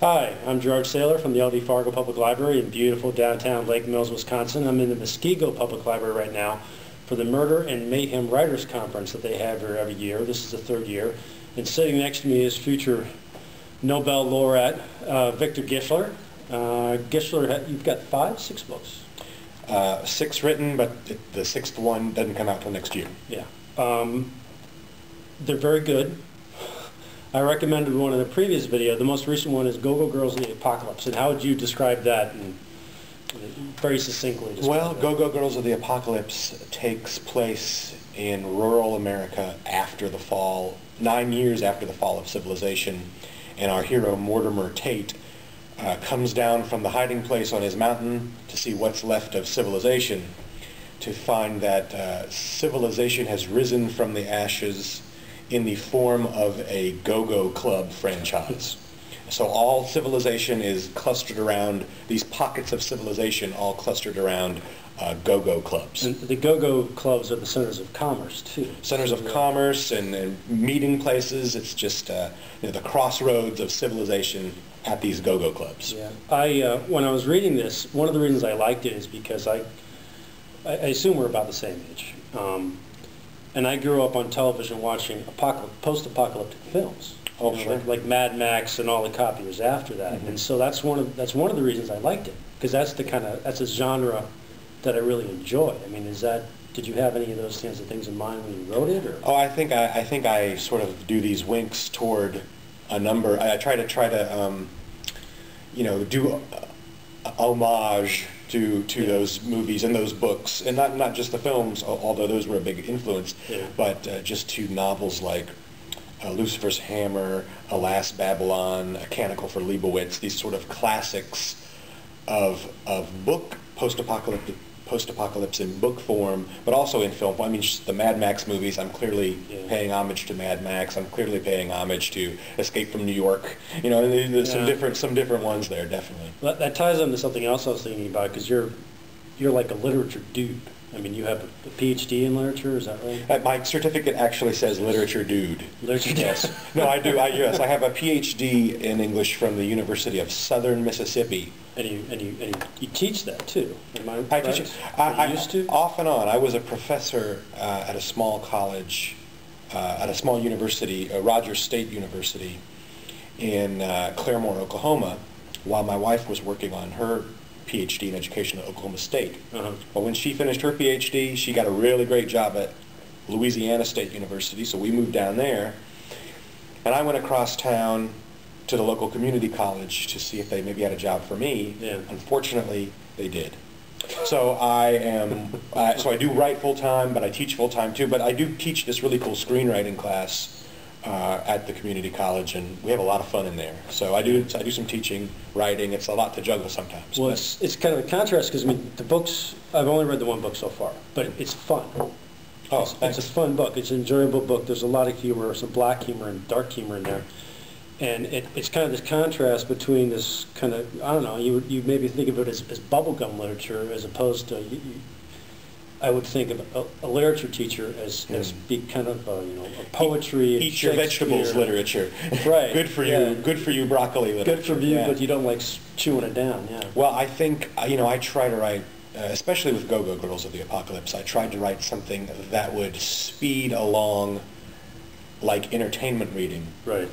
Hi, I'm Gerard Saylor from the LD Fargo Public Library in beautiful downtown Lake Mills, Wisconsin. I'm in the Muskego Public Library right now for the Murder and Mayhem Writers Conference that they have here every year. This is the third year. And sitting next to me is future Nobel laureate Victor Gischler. Gischler, you've got 6 books? 6 written, but the 6th one doesn't come out till next year. Yeah. They're very good. I recommended one in the previous video. The most recent one is Go-Go Girls of the Apocalypse. And how would you describe that very succinctly? Well, Go-Go Girls of the Apocalypse takes place in rural America after the fall, 9 years after the fall of civilization. And our hero, Mortimer Tate, comes down from the hiding place on his mountain to see what's left of civilization, to find that civilization has risen from the ashes in the form of a go-go club franchise. So all civilization is clustered around, these pockets of civilization all clustered around go-go clubs. And the go-go clubs are the centers of commerce, too. Centers of commerce and meeting places. It's just the crossroads of civilization at these go-go clubs. Yeah. When I was reading this, one of the reasons I liked it is because I assume we're about the same age. And I grew up on television watching post-apocalyptic films. Oh, sure. Like Mad Max and all the copiers after that. Mm-hmm. And so that's one of the reasons I liked it, because that's a genre that I really enjoy. I mean, did you have any of those kinds of things in mind when you wrote it, or? Oh, I think I sort of do these winks toward a number. I try to do homage to those movies and those books, and not just the films, although those were a big influence, yeah. But just to novels like Lucifer's Hammer, Alas, Babylon, A Canticle for Leibowitz, these sort of classics of book post-apocalypse in book form, but also in film. I mean, the Mad Max movies, I'm clearly paying homage to Mad Max. I'm clearly paying homage to Escape from New York. You know, there's some different ones there, definitely. Well, that ties into something else I was thinking about, because you're like a literature dude. I mean, you have a PhD in literature, is that right? My certificate actually says literature dude. Literature dude. Yes. No, I do. Yes, I have a PhD in English from the University of Southern Mississippi. And you teach that too. I teach it. I used to? Off and on. I was a professor at a small college, at a small university, Rogers State University, in Claremore, Oklahoma, while my wife was working on her PhD in education at Oklahoma State. Uh-huh. But when she finished her PhD, she got a really great job at Louisiana State University, so we moved down there. And I went across town to the local community college to see if they maybe had a job for me. Yeah. Unfortunately, they did. So I do write full-time, but I teach full-time too. But I do teach this really cool screenwriting class at the community college, and we have a lot of fun in there. So I do some teaching, writing. It's a lot to juggle sometimes. Well, it's kind of a contrast, because I mean, the books, I've only read the one book so far, but it's fun. Oh, it's a fun book. It's an enjoyable book. There's a lot of humor, some black humor and dark humor in there. And it's kind of this contrast between this kind of, I don't know, you maybe think of it as bubblegum literature, as opposed to, I would think of a literature teacher as being kind of, a poetry. Eat your vegetables literature. Right. Good for you. Yeah. Good for you, broccoli literature. Good for you, but you don't like chewing it down. Yeah. Well, I think, I try to write, especially with Go-Go Girls of the Apocalypse, I tried to write something that would speed along like entertainment reading. Right.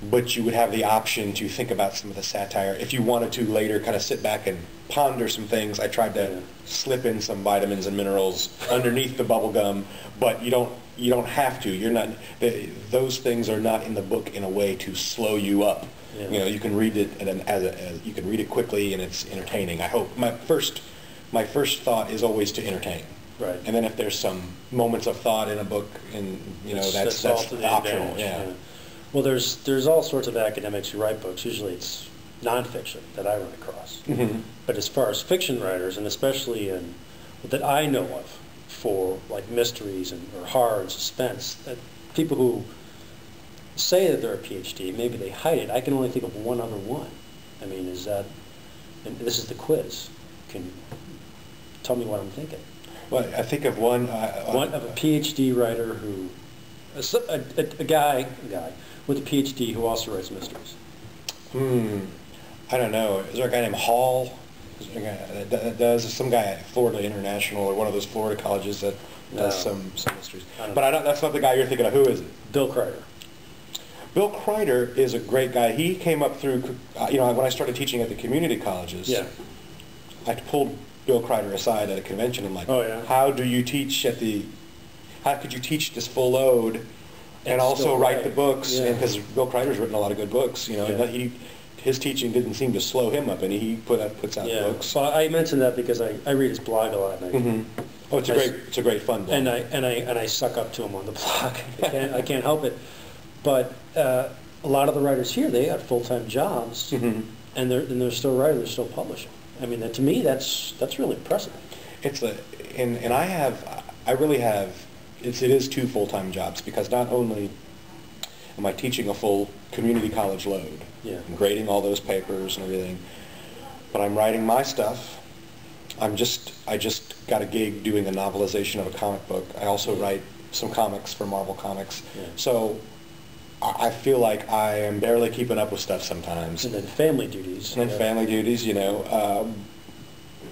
But you would have the option to think about some of the satire. If you wanted to later kind of sit back and ponder some things, I tried to slip in some vitamins and minerals underneath the bubble gum, but you don't have to. You're not, those things are not in the book in a way to slow you up. Yeah. You can read it you can read it quickly, and it's entertaining. I hope my first thought is always to entertain. Right. And then if there's some moments of thought in a book, and that's optional. Yeah. Well, there's all sorts of academics who write books. Usually it's nonfiction that I run across. Mm-hmm. But as far as fiction writers, and especially that I know of, for like mysteries or horror and suspense, that people who say that they're a PhD, maybe they hide it. I can only think of one other one. I mean, and this is the quiz. Can you tell me what I'm thinking? Well, I think of one of a PhD writer who, a guy with a PhD who also writes mysteries. I don't know. Is there a guy named Hall? Is there a guy that does some guy at Florida International or one of those Florida colleges that does some mysteries? But I don't, that's not the guy you're thinking of. Who is it? Bill Kreider. Bill Kreider is a great guy. He came up through, you know, when I started teaching at the community colleges. Yeah. I pulled Bill Kreider aside at a convention. I'm like, oh, yeah? how do you teach at the? How could you teach this full load and also write the books? Yeah. Because Bill Kreider's written a lot of good books. You know, Yeah. His teaching didn't seem to slow him up, and he puts out books. Well, I mentioned that because I read his blog a lot. And Oh, it's a great fun blog. And I suck up to him on the blog. I can't help it. But a lot of the writers here, they got full-time jobs, and they're still writing, they're still publishing. I mean, to me, that's really impressive. And I really have. It is 2 full-time jobs, because not only am I teaching a full community college load, I'm grading all those papers and everything, but I'm writing my stuff. I just got a gig doing a novelization of a comic book. I also write some comics for Marvel Comics. Yeah. So I feel like I am barely keeping up with stuff sometimes. And then family duties. And then family duties, you know.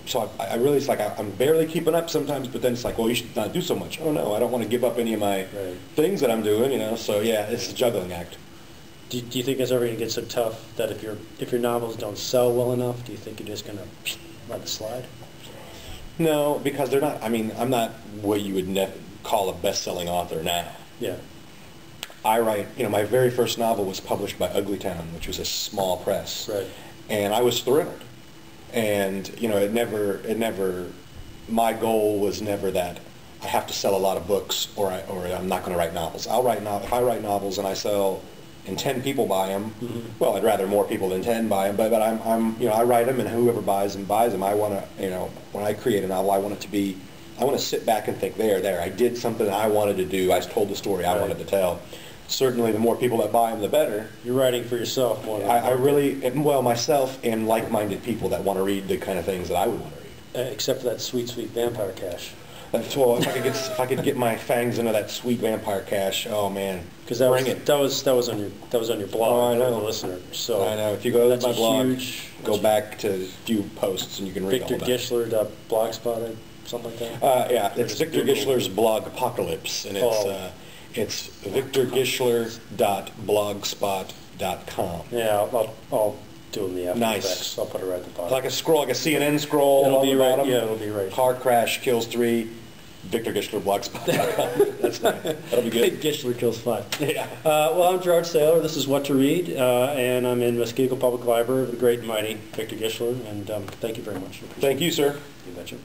So I really, it's like I'm barely keeping up sometimes, but then it's like, well, you should not do so much. Oh, no, I don't want to give up any of my things that I'm doing, you know. So, yeah, it's a juggling act. Do you think it's ever going to get so tough that if your novels don't sell well enough, do you think you're just going to let it slide? No, because they're not, I mean, I'm not what you would call a best-selling author now. Yeah. I write, you know, my very first novel was published by Uglytown, which was a small press. Right. And I was thrilled. And, you know, my goal was never that I have to sell a lot of books or I'm not going to write novels. If I write novels and I sell and 10 people buy them, well, I'd rather more people than 10 buy them, but you know, I write them and whoever buys them, I want to, you know, when I create a novel, I want to sit back and think, there, I did something I wanted to do. I told the story I wanted to tell. Certainly, the more people that buy them, the better. You're writing for yourself more than I really, well, myself and like-minded people that want to read the kind of things that I would want to read. Except for that sweet, sweet vampire cash. Well, if I could get my fangs into that sweet vampire cash, oh man, because that was on your blog. Oh, I know. For the listener. So I know. If you go to my blog, go back to a few posts and you can read all that. VictorGischler.blogspot, something like that. Yeah, it's Victor Gischler's blog Apocalypse, and it's victorgischler.blogspot.com. Yeah, I'll do it in the After Nice. Effects. I'll put it right at the bottom. Like a scroll, like a CNN scroll. It'll be right. Bottom. Yeah, it'll be right. Car crash kills 3. Victor Gischler blogspot.com. That's nice. That'll be good. Gischler kills 5. Yeah. Well, I'm Gerard Saylor. This is What to Read, and I'm in Muskego Public Library with the great and mighty Victor Gischler. And thank you very much. Thank you, sir. You betcha.